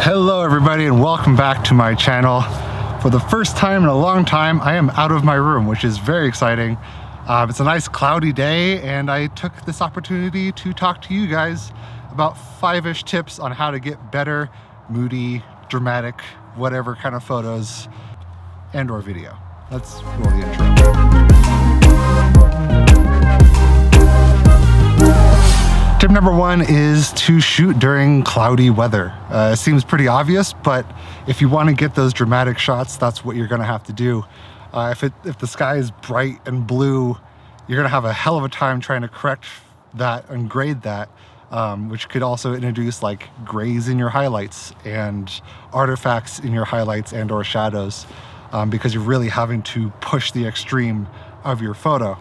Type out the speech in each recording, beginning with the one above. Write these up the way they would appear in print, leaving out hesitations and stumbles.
Hello everybody and welcome back to my channel. For the first time in a long time, I am out of my room, which is very exciting. It's a nice cloudy day and I took this opportunity to talk to you guys about 5-ish tips on how to get better, moody, dramatic, whatever kind of photos and or video. Let's roll the intro. Tip number 1 is to shoot during cloudy weather. It seems pretty obvious, but if you want to get those dramatic shots, that's what you're going to have to do. If the sky is bright and blue, you're going to have a hell of a time trying to correct that and grade that, which could also introduce like grays in your highlights and artifacts in your highlights and or shadows, because you're really having to push the extreme of your photo.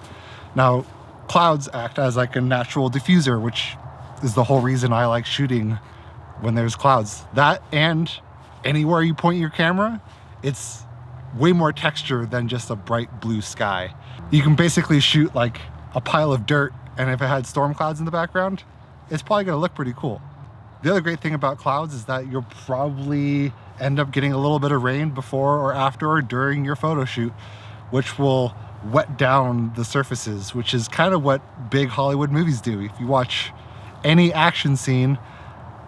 Now, clouds act as like a natural diffuser, which is the whole reason I like shooting when there's clouds. That and anywhere you point your camera, it's way more texture than just a bright blue sky. You can basically shoot like a pile of dirt, and if it had storm clouds in the background, it's probably gonna look pretty cool. The other great thing about clouds is that you'll probably end up getting a little bit of rain before or after or during your photo shoot, which will wet down the surfaces, which is kind of what big Hollywood movies do. If you watch any action scene,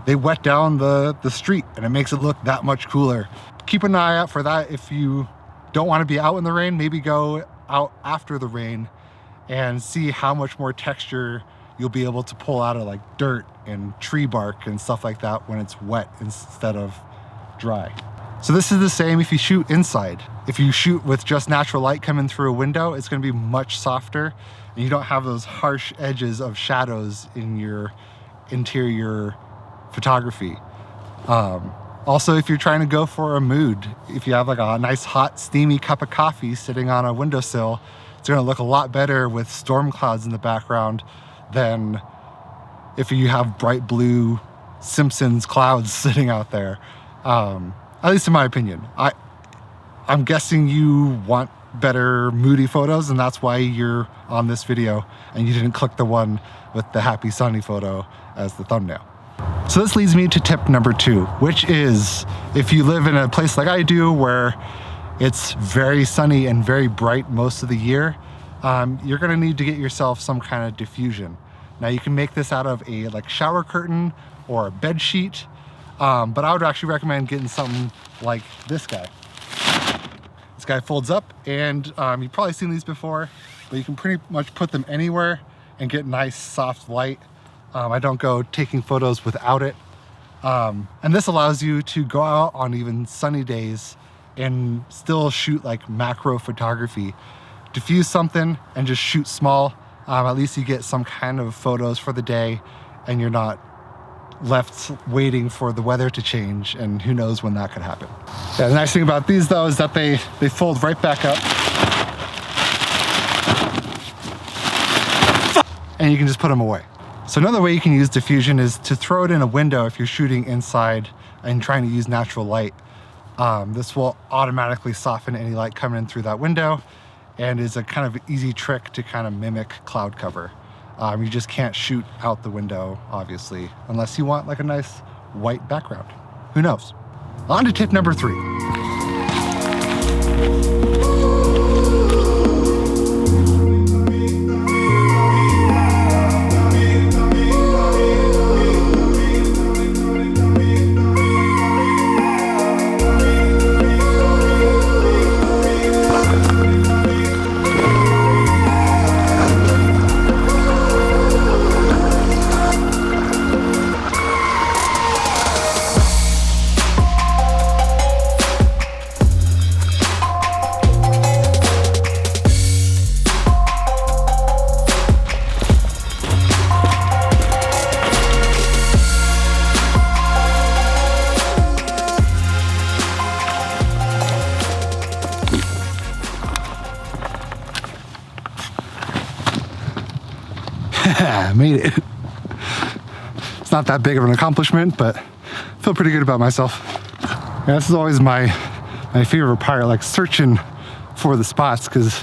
they wet down the street and it makes it look that much cooler. Keep an eye out for that. If you don't want to be out in the rain, maybe go out after the rain and see how much more texture you'll be able to pull out of like dirt and tree bark and stuff like that when it's wet instead of dry. So this is the same if you shoot inside. If you shoot with just natural light coming through a window, it's going to be much softer and you don't have those harsh edges of shadows in your interior photography. Also, if you're trying to go for a mood, if you have like a nice hot steamy cup of coffee sitting on a windowsill, it's going to look a lot better with storm clouds in the background than if you have bright blue Simpsons clouds sitting out there. At least in my opinion. I'm guessing you want better moody photos and that's why you're on this video and you didn't click the one with the happy sunny photo as the thumbnail. So this leads me to tip number 2, which is if you live in a place like I do where it's very sunny and very bright most of the year, you're gonna need to get yourself some kind of diffusion. Now you can make this out of a like shower curtain or a bed sheet, but I would actually recommend getting something like this guy. This guy folds up and you've probably seen these before, but you can pretty much put them anywhere and get nice soft light. I don't go taking photos without it. And this allows you to go out on even sunny days and still shoot like macro photography. Diffuse something and just shoot small. At least you get some kind of photos for the day and you're not left waiting for the weather to change, and who knows when that could happen. Yeah, the nice thing about these though is that they fold right back up and you can just put them away. So another way you can use diffusion is to throw it in a window if you're shooting inside and trying to use natural light. This will automatically soften any light coming in through that window and is a kind of easy trick to kind of mimic cloud cover. You just can't shoot out the window, obviously, unless you want like a nice white background. Who knows? On to tip number 3. I made it. It's not that big of an accomplishment, but I feel pretty good about myself. Yeah, this is always my favorite part, like searching for the spots, because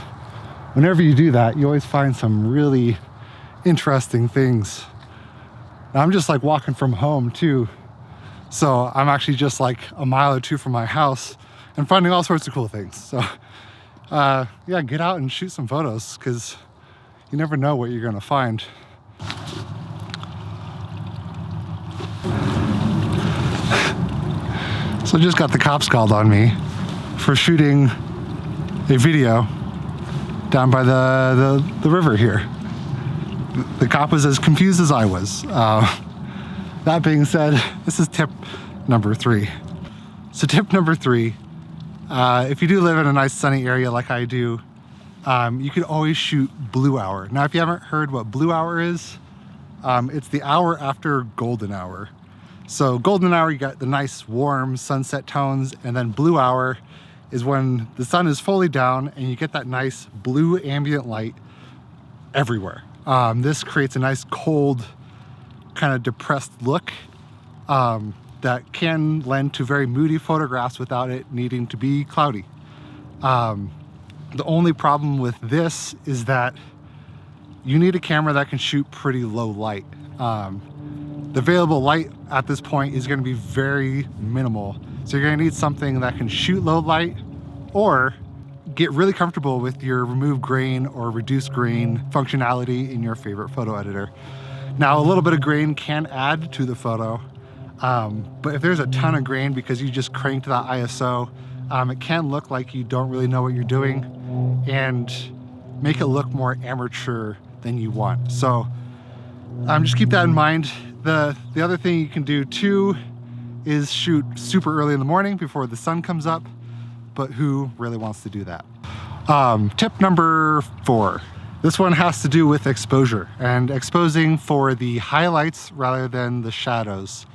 whenever you do that, you always find some really interesting things. And I'm just like walking from home too, So I'm actually just like a mile or two from my house and finding all sorts of cool things. So yeah, get out and shoot some photos, because you never know what you're gonna find. So I just got the cops called on me for shooting a video down by the river here. The cop was as confused as I was. That being said, this is tip number 3. So tip number 3, if you do live in a nice sunny area like I do, you can always shoot blue hour. Now, if you haven't heard what blue hour is, it's the hour after golden hour. So golden hour, you got the nice warm sunset tones, and then blue hour is when the sun is fully down and you get that nice blue ambient light everywhere. This creates a nice cold, kind of depressed look that can lend to very moody photographs without it needing to be cloudy. The only problem with this is that you need a camera that can shoot pretty low light. The available light at this point is going to be very minimal. So you're going to need something that can shoot low light, or get really comfortable with your remove grain or reduce grain functionality in your favorite photo editor. Now, a little bit of grain can add to the photo, but if there's a ton of grain because you just cranked that ISO, it can look like you don't really know what you're doing and make it look more amateur than you want. So just keep that in mind. The other thing you can do too is shoot super early in the morning before the sun comes up, but who really wants to do that? Tip number 4. This one has to do with exposure and exposing for the highlights rather than the shadows.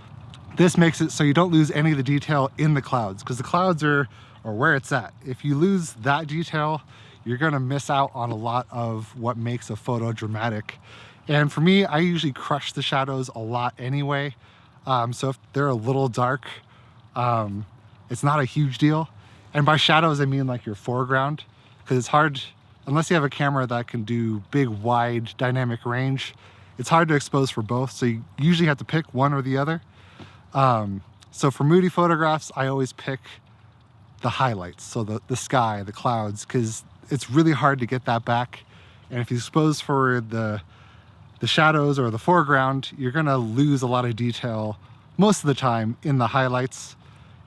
This makes it so you don't lose any of the detail in the clouds, because the clouds are where it's at. If you lose that detail, you're gonna miss out on a lot of what makes a photo dramatic. And for me, I usually crush the shadows a lot anyway. So if they're a little dark, it's not a huge deal. And by shadows, I mean like your foreground, because it's hard, unless you have a camera that can do big, wide dynamic range, it's hard to expose for both. So you usually have to pick one or the other. So for moody photographs, I always pick the highlights. So the sky, the clouds, because it's really hard to get that back. And if you expose for the shadows or the foreground, you're gonna lose a lot of detail most of the time in the highlights,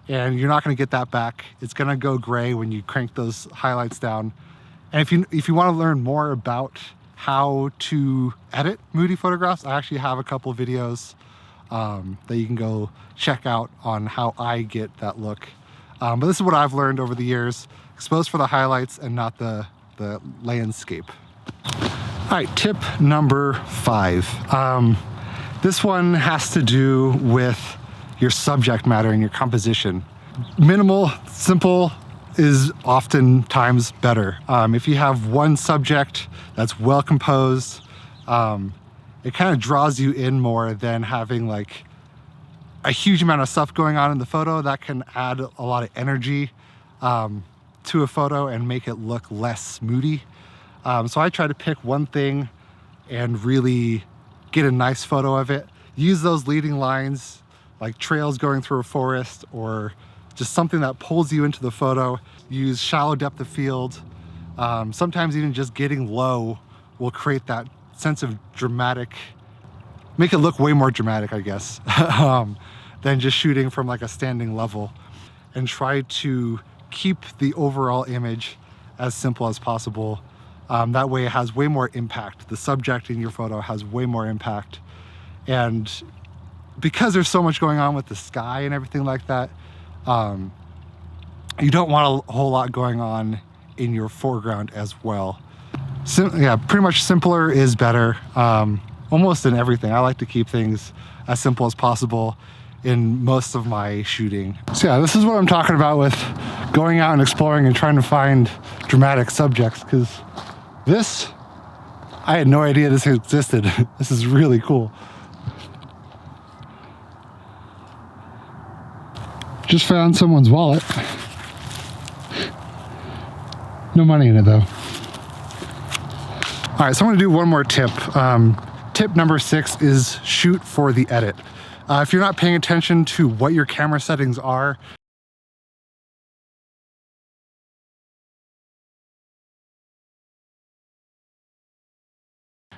and you're not gonna get that back. It's gonna go gray when you crank those highlights down. And if you wanna learn more about how to edit moody photographs, I actually have a couple videos that you can go check out on how I get that look. But this is what I've learned over the years: expose for the highlights and not the landscape. All right, tip number 5. This one has to do with your subject matter and your composition. Minimal, simple is oftentimes better. If you have one subject that's well composed, it kind of draws you in more than having like a huge amount of stuff going on in the photo. That can add a lot of energy to a photo and make it look less moody. So I try to pick one thing and really get a nice photo of it. Use those leading lines, like trails going through a forest, or just something that pulls you into the photo. Use shallow depth of field. Sometimes even just getting low will create that sense of dramatic, make it look way more dramatic, I guess, than just shooting from like a standing level. And try to keep the overall image as simple as possible. That way it has way more impact. The subject in your photo has way more impact. And because there's so much going on with the sky and everything like that, you don't want a whole lot going on in your foreground as well. Yeah, pretty much simpler is better, almost in everything. I like to keep things as simple as possible in most of my shooting. So yeah, this is what I'm talking about with going out and exploring and trying to find dramatic subjects, because this, I had no idea this existed. This is really cool. Just found someone's wallet. No money in it though. All right, so I'm gonna do one more tip. Tip number 6 is shoot for the edit. If you're not paying attention to what your camera settings are,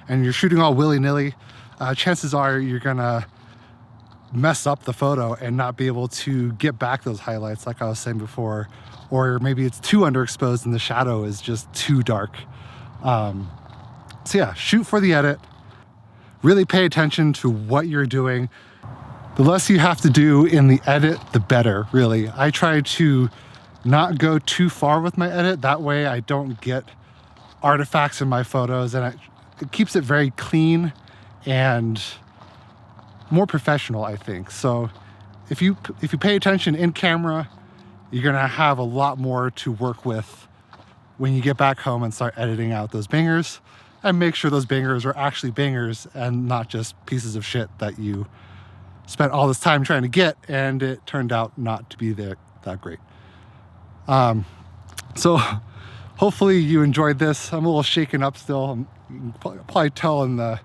and you're shooting all willy-nilly, chances are you're gonna mess up the photo and not be able to get back those highlights like I was saying before, or maybe it's too underexposed and the shadow is just too dark. So yeah, shoot for the edit. Really pay attention to what you're doing. The less you have to do in the edit, the better, really. I try to not go too far with my edit. That way I don't get artifacts in my photos, and it keeps it very clean and more professional, I think. So if you pay attention in camera, you're gonna have a lot more to work with when you get back home and start editing out those bangers, and make sure those bangers are actually bangers and not just pieces of shit that you spent all this time trying to get and it turned out not to be that great. So hopefully you enjoyed this. I'm a little shaken up still. You can probably tell in the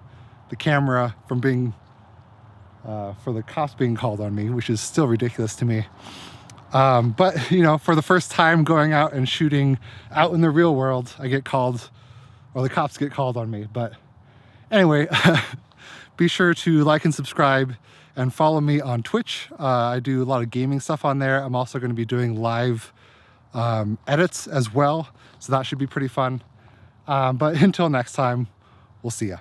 camera from being for the cops being called on me, which is still ridiculous to me. But you know, for the first time going out and shooting out in the real world, I get called, or the cops get called on me. But anyway, be sure to like and subscribe and follow me on Twitch. I do a lot of gaming stuff on there. I'm also going to be doing live edits as well, so that should be pretty fun. But until next time, we'll see ya.